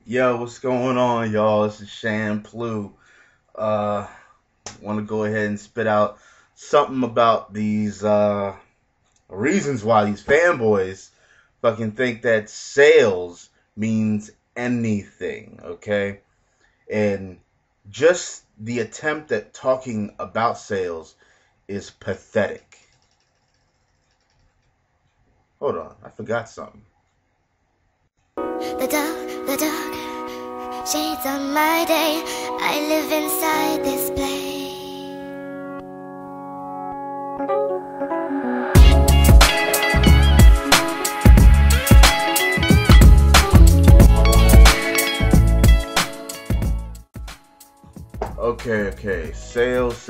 Yo, what's going on, y'all? This is Shampoo. Uh, want to go ahead and spit out something about these reasons why these fanboys fucking think that sales means anything, okay? And just the attempt at talking about sales is pathetic. Hold on, I forgot something. The dark shades on my day. I live inside this place. Okay. Sales.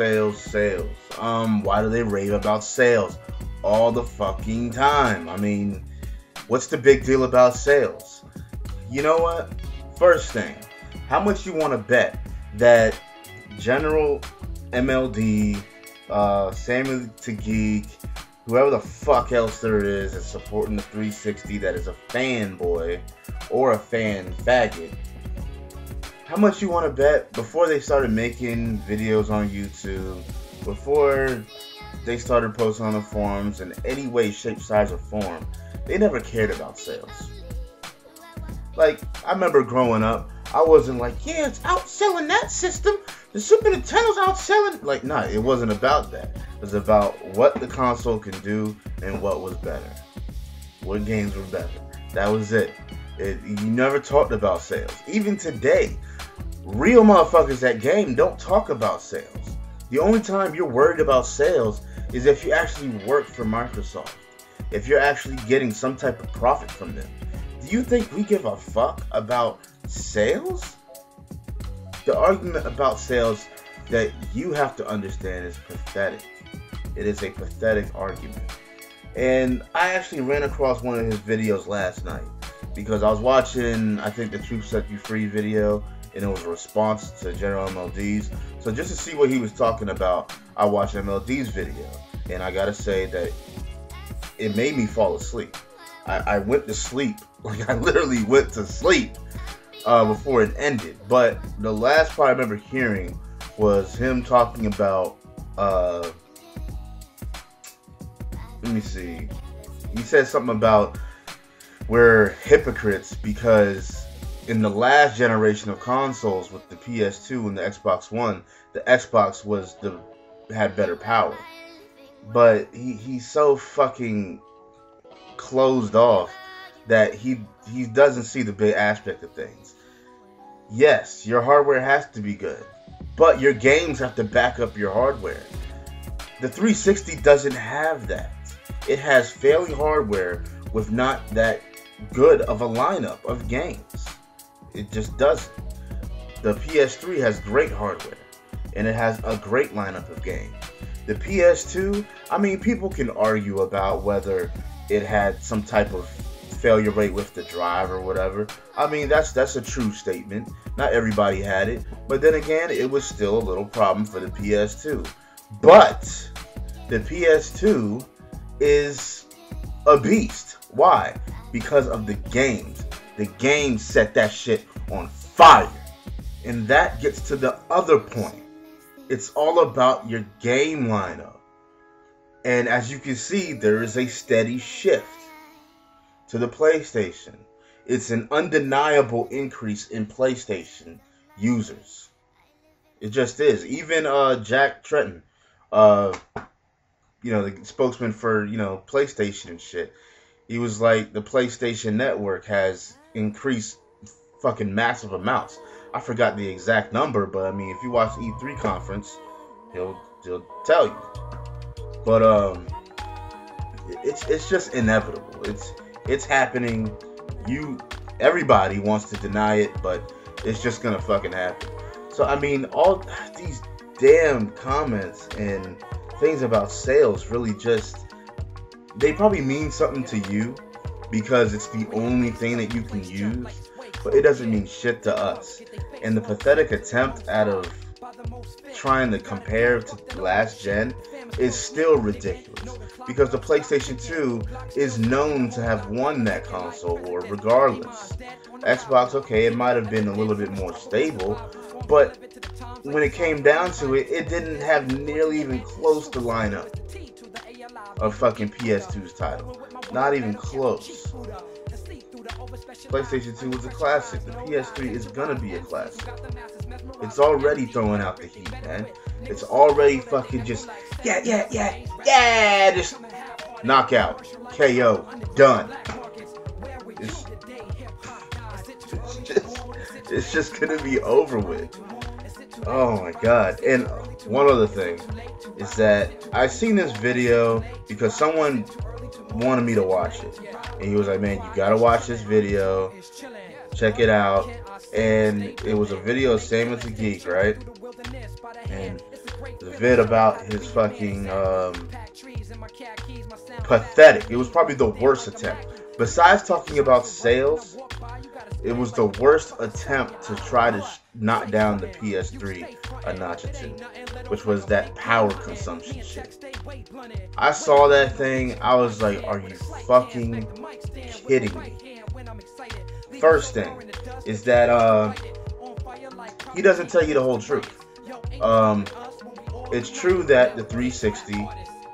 Why do they rave about sales all the fucking time? I mean, what's the big deal about sales? You know what? First thing, how much you want to bet that General MLD, Samuel to Geek, whoever the fuck else there is supporting the 360 that is a fanboy or a fan faggot, how much you want to bet before they started making videos on YouTube, before they started posting on the forums in any way, shape, size, or form, they never cared about sales. Like, I remember growing up, I wasn't like, yeah, it's outselling that system. The Super Nintendo's outselling. Like, nah, it wasn't about that. It was about what the console can do and what was better. What games were better. That was it. You never talked about sales. Even today, real motherfuckers that game don't talk about sales. The only time you're worried about sales is if you actually work for Microsoft. If you're actually getting some type of profit from them. Do you think we give a fuck about sales? The argument about sales that you have to understand is pathetic. It is a pathetic argument. And I actually ran across one of his videos last night because I was watching, I think, the Truth Set You Free video, and it was a response to General MLD's. So just to see what he was talking about, I watched MLD's video, and I gotta say that it made me fall asleep. I went to sleep. Like, I literally went to sleep before it ended. But the last part I remember hearing was him talking about, let me see. He said something about we're hypocrites because in the last generation of consoles with the PS2 and the Xbox One, the Xbox had better power. But he's so fucking closed off that he doesn't see the big aspect of things. Yes, your hardware has to be good, but your games have to back up your hardware. The 360 doesn't have that. It has failing hardware with not that good of a lineup of games. It just doesn't. The PS3 has great hardware, and it has a great lineup of games. The PS2, I mean, people can argue about whether it had some type of failure rate with the drive or whatever. I mean, that's a true statement. Not everybody had it, but then again, it was still a little problem for the PS2. But the PS2 is a beast. Why? Because of the games. The games set that shit on fire. And that gets to the other point. It's all about your game lineup. And as you can see, there is a steady shift to the PlayStation. It's an undeniable increase in PlayStation users. It just is. Even Jack Tretton, the spokesman for, PlayStation and shit, he was like, the PlayStation Network has increased fucking massive amounts. I forgot the exact number, but I mean, if you watch the E3 conference, he'll tell you. But it's just inevitable. It's happening. Everybody wants to deny it, but it's just gonna fucking happen. So I mean, all these damn comments and things about sales really they probably mean something to you because it's the only thing that you can use, but it doesn't mean shit to us. And the pathetic attempt out of trying to compare to last gen is still ridiculous. because the PlayStation 2 is known to have won that console war regardless. Xbox, okay, it might have been a little bit more stable, but when it came down to it, it didn't have nearly even close to line up of fucking PS2's title. Not even close. PlayStation 2 was a classic. The PS3 is gonna be a classic. It's already throwing out the heat, man. It's already fucking just, just knockout, KO, done. It's just gonna be over with. Oh my god. And one other thing is that I seen this video because someone wanted me to watch it, and he was like, man, you gotta watch this video, check it out. And it was a video of Sam the Geek, right? And the vid about his fucking pathetic, it was probably the worst attempt besides talking about sales. It was the worst attempt to try to knock down the PS3 a notch or two, which was that power consumption shit. I saw that thing, I was like, are you fucking kidding me? First thing is that he doesn't tell you the whole truth. It's true that the 360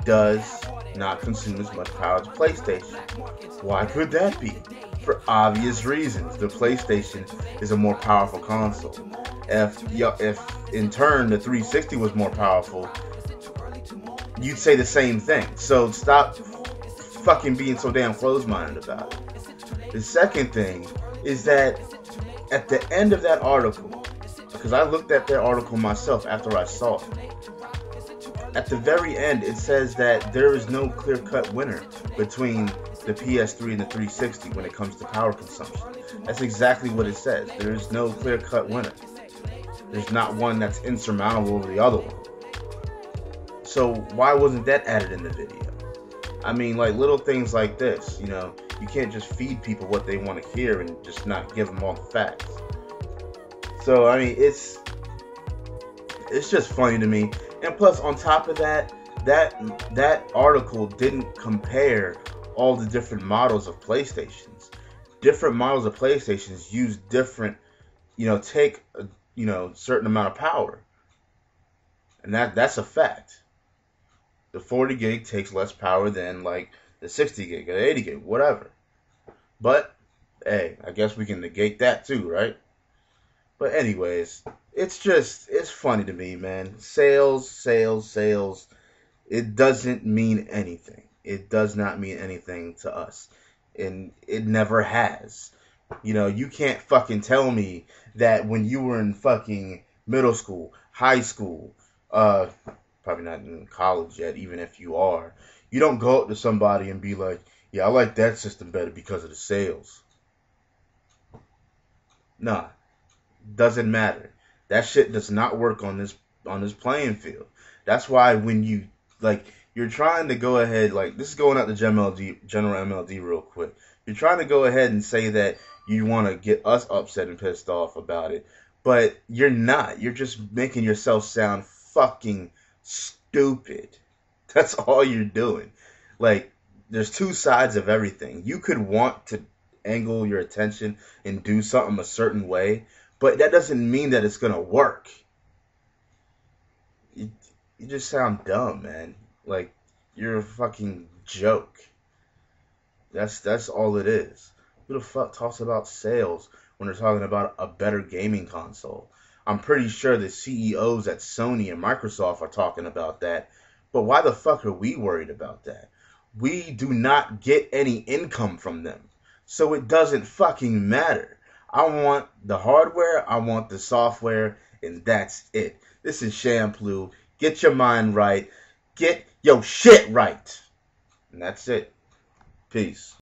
does not consume as much power as PlayStation. Why could that be? For obvious reasons. The PlayStation is a more powerful console. If in turn the 360 was more powerful, you'd say the same thing. So stop fucking being so damn closed-minded about it. The second thing is that at the end of that article, because I looked at that article myself after I saw it, at the very end it says that there is no clear-cut winner between the PS3 and the 360 when it comes to power consumption. That's exactly what it says. There is no clear-cut winner. There's not one that's insurmountable over the other one. So why wasn't that added in the video? I mean, like, little things like this, you know, you can't just feed people what they want to hear and just not give them all the facts. So, I mean, it's just funny to me. And plus, on top of that, that article didn't compare all the different models of PlayStations. Different models of PlayStations use different, take a, certain amount of power. And that's a fact. The 40 gig takes less power than like the 60 gig or 80 gig, whatever. But, hey, I guess we can negate that too, right? But anyways, it's funny to me, man. Sales. It doesn't mean anything. It does not mean anything to us. And it never has. You can't fucking tell me that when you were in fucking middle school, high school, probably not in college yet, even if you are, you don't go up to somebody and be like, yeah, I like that system better because of the sales. Nah. Doesn't matter. That shit does not work on this playing field. That's why when you're trying to go ahead, like, this is going out to General MLD real quick. You're trying to go ahead and say that you want to get us upset and pissed off about it, but you're not. You're just making yourself sound fucking stupid. That's all you're doing. Like, there's two sides of everything. You could want to angle your attention and do something a certain way, but that doesn't mean that it's gonna work. You just sound dumb, man. Like, you're a fucking joke. That's all it is. Who the fuck talks about sales when they're talking about a better gaming console? I'm pretty sure the CEOs at Sony and Microsoft are talking about that. But why the fuck are we worried about that? We do not get any income from them. So it doesn't fucking matter. I want the hardware, I want the software, and that's it. This is Shampoo. Get your mind right. Get your shit right. And that's it. Peace.